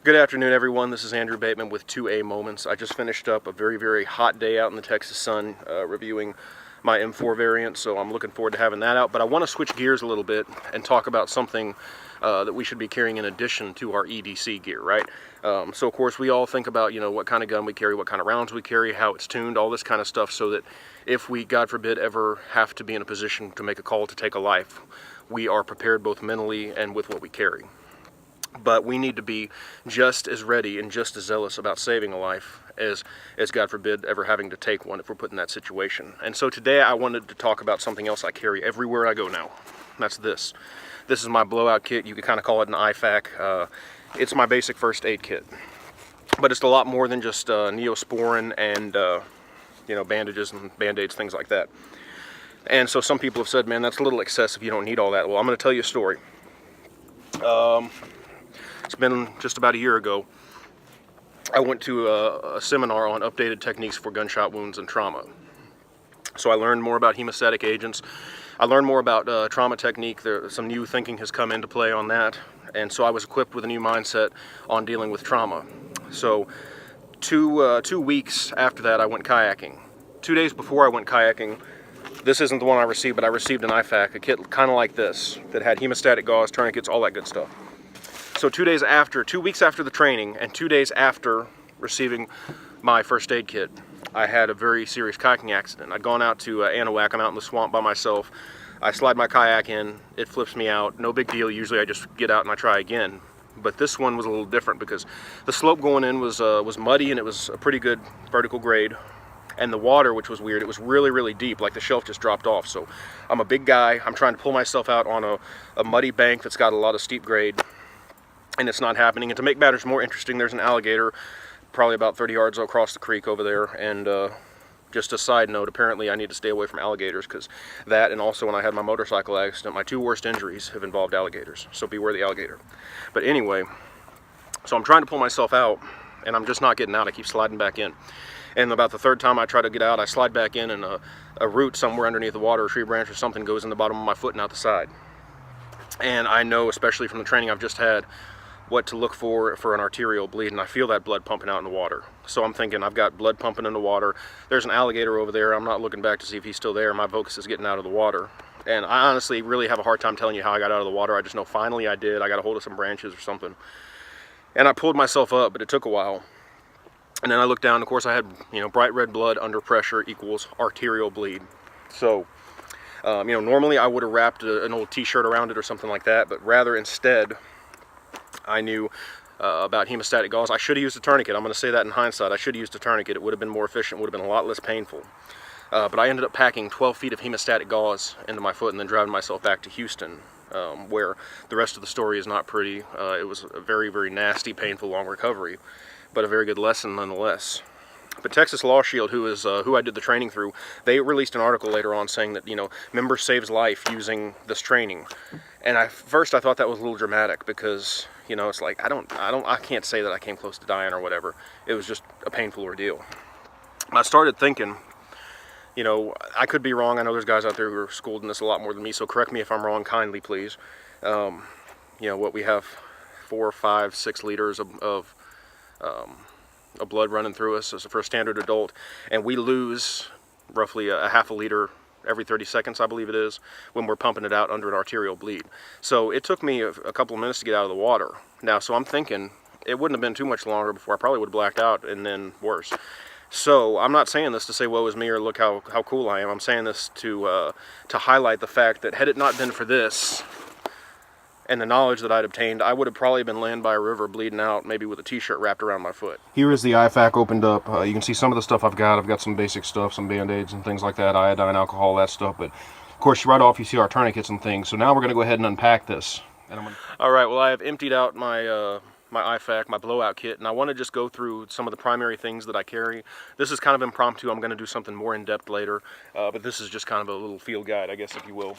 Good afternoon, everyone. This is Andrew Bateman with 2A Moments. I just finished up a very hot day out in the Texas sun reviewing my M4 variant, so I'm looking forward to having that out. But I want to switch gears a little bit and talk about something that we should be carrying in addition to our EDC gear, right? So of course we all think about, what kind of gun we carry, what kind of rounds we carry, how it's tuned, all this kind of stuff, so that if we, God forbid, ever have to be in a position to make a call to take a life, we are prepared both mentally and with what we carry. But we need to be just as ready and just as zealous about saving a life as God forbid, ever having to take one if we're put in that situation. And so today I wanted to talk about something else I carry everywhere I go now. That's this. This is my Blowout Kit. You could kind of call it an IFAK. It's my basic first aid kit. But it's a lot more than just Neosporin and, bandages and Band-Aids, things like that. And so some people have said, man, that's a little excessive. You don't need all that. Well, I'm going to tell you a story. It's been just about a year ago. I went to a seminar on updated techniques for gunshot wounds and trauma. So I learned more about hemostatic agents. I learned more about trauma technique. Some new thinking has come into play on that. And so I was equipped with a new mindset on dealing with trauma. So two weeks after that, I went kayaking. 2 days before I went kayaking, this isn't the one I received, but I received an IFAK, a kit kind of like this, that had hemostatic gauze, tourniquets, all that good stuff. So 2 weeks after the training, and 2 days after receiving my first aid kit, I had a very serious kayaking accident. I'd gone out to Anahuac. I'm out in the swamp by myself. I slide my kayak in, it flips me out. No big deal. Usually I just get out and I try again. But this one was a little different because the slope going in was muddy, and it was a pretty good vertical grade. And the water, which was weird, it was really deep, like the shelf just dropped off. So I'm a big guy. I'm trying to pull myself out on a muddy bank that's got a lot of steep grade. And it's not happening. And to make matters more interesting, there's an alligator probably about 30 yards across the creek over there. And just a side note, apparently I need to stay away from alligators, because that, and also when I had my motorcycle accident, my 2 worst injuries have involved alligators. So beware the alligator. But anyway, so I'm trying to pull myself out, and I'm just not getting out. I keep sliding back in. And about the 3rd time I try to get out, I slide back in, and a root somewhere underneath the water, a tree branch or something, goes in the bottom of my foot and out the side. And I know, especially from the training I've just had, what to look for an arterial bleed, and I feel that blood pumping out in the water. So I'm thinking, I've got blood pumping in the water. There's an alligator over there. I'm not looking back to see if he's still there. My focus is getting out of the water. And I honestly really have a hard time telling you how I got out of the water. I just know finally I did. I got a hold of some branches or something. And I pulled myself up, but it took a while. And then I looked down. Of course, I had, bright red blood under pressure equals arterial bleed. So, normally I would have wrapped an old t-shirt around it or something like that, but rather instead, I knew about hemostatic gauze. I should have used a tourniquet. I'm going to say that in hindsight. I should have used a tourniquet. It would have been more efficient, would have been a lot less painful. But I ended up packing 12 feet of hemostatic gauze into my foot and then driving myself back to Houston, where the rest of the story is not pretty. It was a very nasty, painful, long recovery, but a very good lesson nonetheless. But Texas Law Shield, who I did the training through, they released an article later on saying that, member saves life using this training. And first I thought that was a little dramatic, because, it's like, I can't say that I came close to dying or whatever. It was just a painful ordeal. I started thinking, I could be wrong. I know there's guys out there who are schooled in this a lot more than me, so correct me if I'm wrong kindly, please. What we have 4, 5, 6 liters of blood running through us as for a standard adult, and we lose roughly a half a liter every 30 seconds, I believe it is, when we're pumping it out under an arterial bleed. So it took me a couple of minutes to get out of the water. Now, so I'm thinking it wouldn't have been too much longer before I probably would have blacked out, and then worse. So I'm not saying this to say woe is me or look how cool I am. I'm saying this to highlight the fact that had it not been for this and the knowledge that I'd obtained, I would have probably been laying by a river bleeding out, maybe with a t-shirt wrapped around my foot. Here is the IFAK opened up. You can see some of the stuff I've got. I've got some basic stuff, some Band-Aids and things like that, iodine, alcohol, that stuff. But of course, right off you see our tourniquets and things. So now we're going to go ahead and unpack this. All right, well, I have emptied out my IFAK, my Blowout Kit, and I want to just go through some of the primary things that I carry. This is kind of impromptu. I'm going to do something more in-depth later, but this is just kind of a little field guide, I guess, if you will.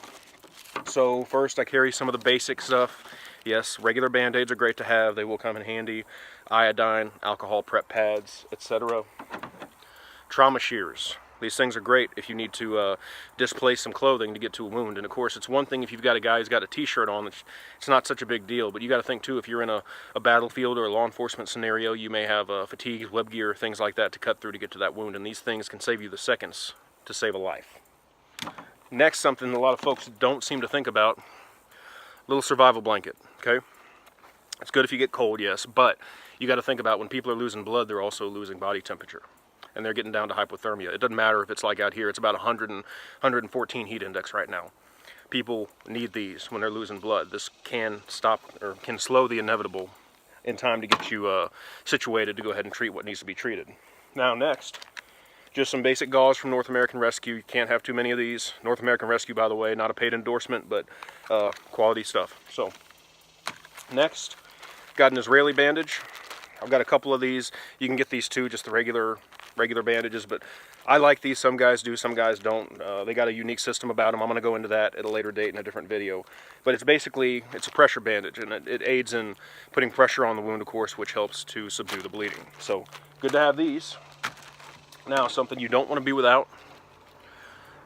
So first I carry some of the basic stuff. Yes, regular Band-Aids are great to have. They will come in handy. Iodine, alcohol prep pads, etc. Trauma shears. These things are great if you need to displace some clothing to get to a wound. And of course, it's one thing if you've got a guy who's got a t-shirt on, it's not such a big deal. But you got to think too, if you're in a battlefield or a law enforcement scenario, you may have fatigues, web gear, things like that to cut through to get to that wound. And these things can save you the seconds to save a life. Next, something a lot of folks don't seem to think about, a little survival blanket, okay? It's good if you get cold, yes, but you got to think about when people are losing blood, they're also losing body temperature. And they're getting down to hypothermia. It doesn't matter if it's like out here, it's about 114 heat index right now. People need these when they're losing blood. This can stop or can slow the inevitable in time to get you situated to go ahead and treat what needs to be treated. Now next, just some basic gauze from North American Rescue. You can't have too many of these. North American Rescue, by the way, not a paid endorsement, but quality stuff. So next, got an Israeli bandage. I've got a couple of these. You can get these too, just the regular bandages, but I like these. Some guys do, some guys don't. They got a unique system about them. I'm going to go into that at a later date in a different video. But it's basically, it's a pressure bandage, and it aids in putting pressure on the wound, of course, which helps to subdue the bleeding. So good to have these. Now, something you don't want to be without.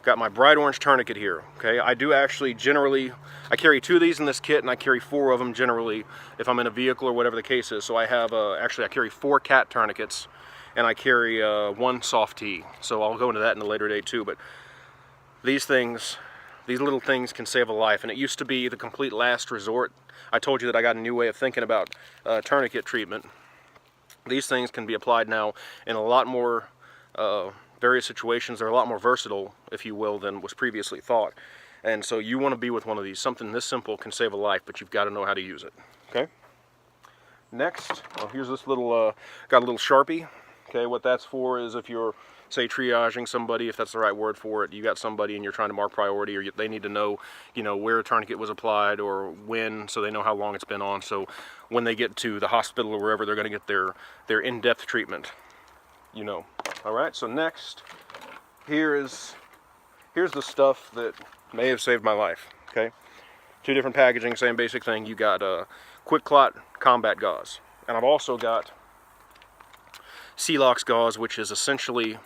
Got my bright orange tourniquet here, okay? I do actually generally, I carry 2 of these in this kit, and I carry 4 of them generally if I'm in a vehicle or whatever the case is. So I have, actually I carry 4 cat tourniquets, and I carry 1 soft T. So I'll go into that in a later date too, but these things, these little things can save a life, and it used to be the complete last resort. I told you that I got a new way of thinking about tourniquet treatment. These things can be applied now in a lot more various situations. They're a lot more versatile, if you will, than was previously thought. And so you want to be with one of these. Something this simple can save a life, but you've got to know how to use it. Okay? Next, well, here's this little, got a little Sharpie. Okay, what that's for is if you're, say, triaging somebody, if that's the right word for it, you got somebody and you're trying to mark priority, or they need to know, you know, where a tourniquet was applied or when, so they know how long it's been on. So when they get to the hospital or wherever, they're going to get their in-depth treatment. You know. All right, so next, here's the stuff that may have saved my life, okay? 2 different packaging, same basic thing. You got Quick Clot Combat Gauze, and I've also got Celox Gauze, which is essentially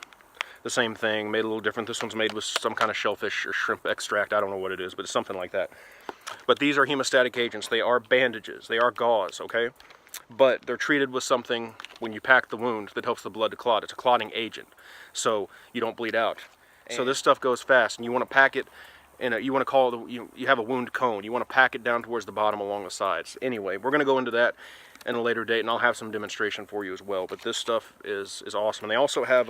the same thing, made a little different. This one's made with some kind of shellfish or shrimp extract. I don't know what it is, but it's something like that. But these are hemostatic agents. They are bandages. They are gauze, okay? But they're treated with something when you pack the wound that helps the blood to clot. It's a clotting agent, so you don't bleed out. So this stuff goes fast, and you want to pack it in a, you want to call it, you have a wound cone. You want to pack it down towards the bottom along the sides. Anyway, we're going to go into that in a later date, and I'll have some demonstration for you as well. But this stuff is awesome. And they also have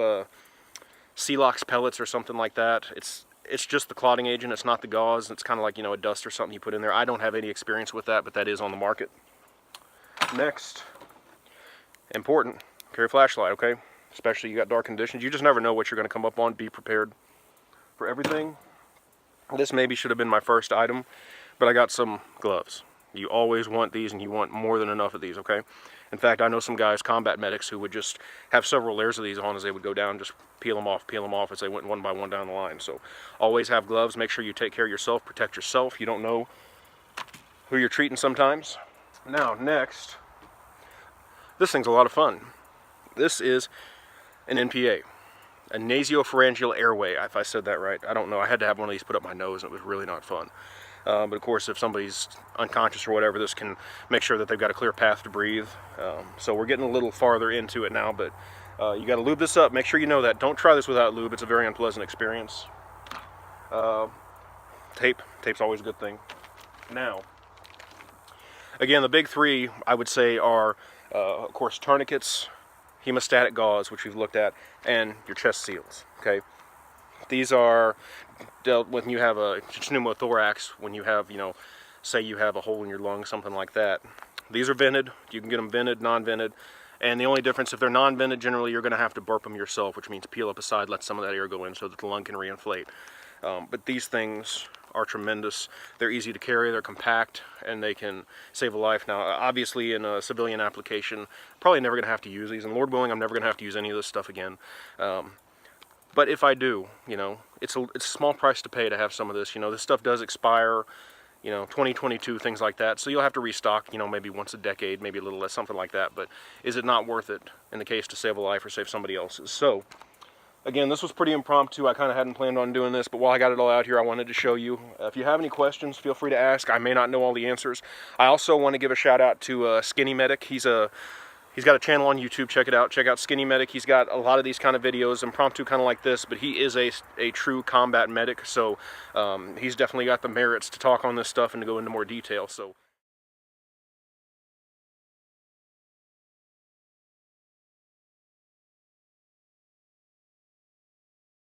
Celox pellets or something like that. It's just the clotting agent. It's not the gauze. It's kind of like, you know, a dust or something you put in there. I don't have any experience with that, but that is on the market. Next, important, carry a flashlight, okay? Especially you got dark conditions. You just never know what you're going to come up on. Be prepared for everything. This maybe should have been my first item, but I got some gloves. You always want these, and you want more than enough of these, okay? In fact, I know some guys, combat medics, who would just have several layers of these on as they would go down, just peel them off as they went one by one down the line. So always have gloves. Make sure you take care of yourself, protect yourself. You don't know who you're treating sometimes. Now, next, this thing's a lot of fun. This is an NPA, a Nasopharyngeal Airway, if I said that right. I don't know. I had to have one of these put up my nose, and it was really not fun. But of course, if somebody's unconscious or whatever, this can make sure that they've got a clear path to breathe. So we're getting a little farther into it now, but you got to lube this up. Make sure you know that. Don't try this without lube. It's a very unpleasant experience. Tape's always a good thing. Now, again, the big 3, I would say, are, of course, tourniquets, hemostatic gauze, which we've looked at, and your chest seals, okay? These are dealt with when you have a pneumothorax, when you have, you know, say you have a hole in your lung, something like that. These are vented. You can get them vented, non-vented, and the only difference, if they're non-vented, generally you're going to have to burp them yourself, which means peel up a side, let some of that air go in so that the lung can reinflate. But these things are tremendous. They're easy to carry, they're compact, and they can save a life. Now, obviously, in a civilian application, probably never going to have to use these, and Lord willing, I'm never going to have to use any of this stuff again. But if I do, you know, it's a small price to pay to have some of this. You know, this stuff does expire, you know, 2022, things like that. So you'll have to restock, you know, maybe once a decade, maybe a little less, something like that. But is it not worth it in the case to save a life or save somebody else's? So Again, this was pretty impromptu. I kind of hadn't planned on doing this, but while I got it all out here, I wanted to show you. If you have any questions, feel free to ask. I may not know all the answers. I also want to give a shout out to Skinny Medic. He's got a channel on YouTube. Check it out. Check out Skinny Medic. He's got a lot of these kind of videos, impromptu kind of like this, but he is a true combat medic, so he's definitely got the merits to talk on this stuff and to go into more detail. So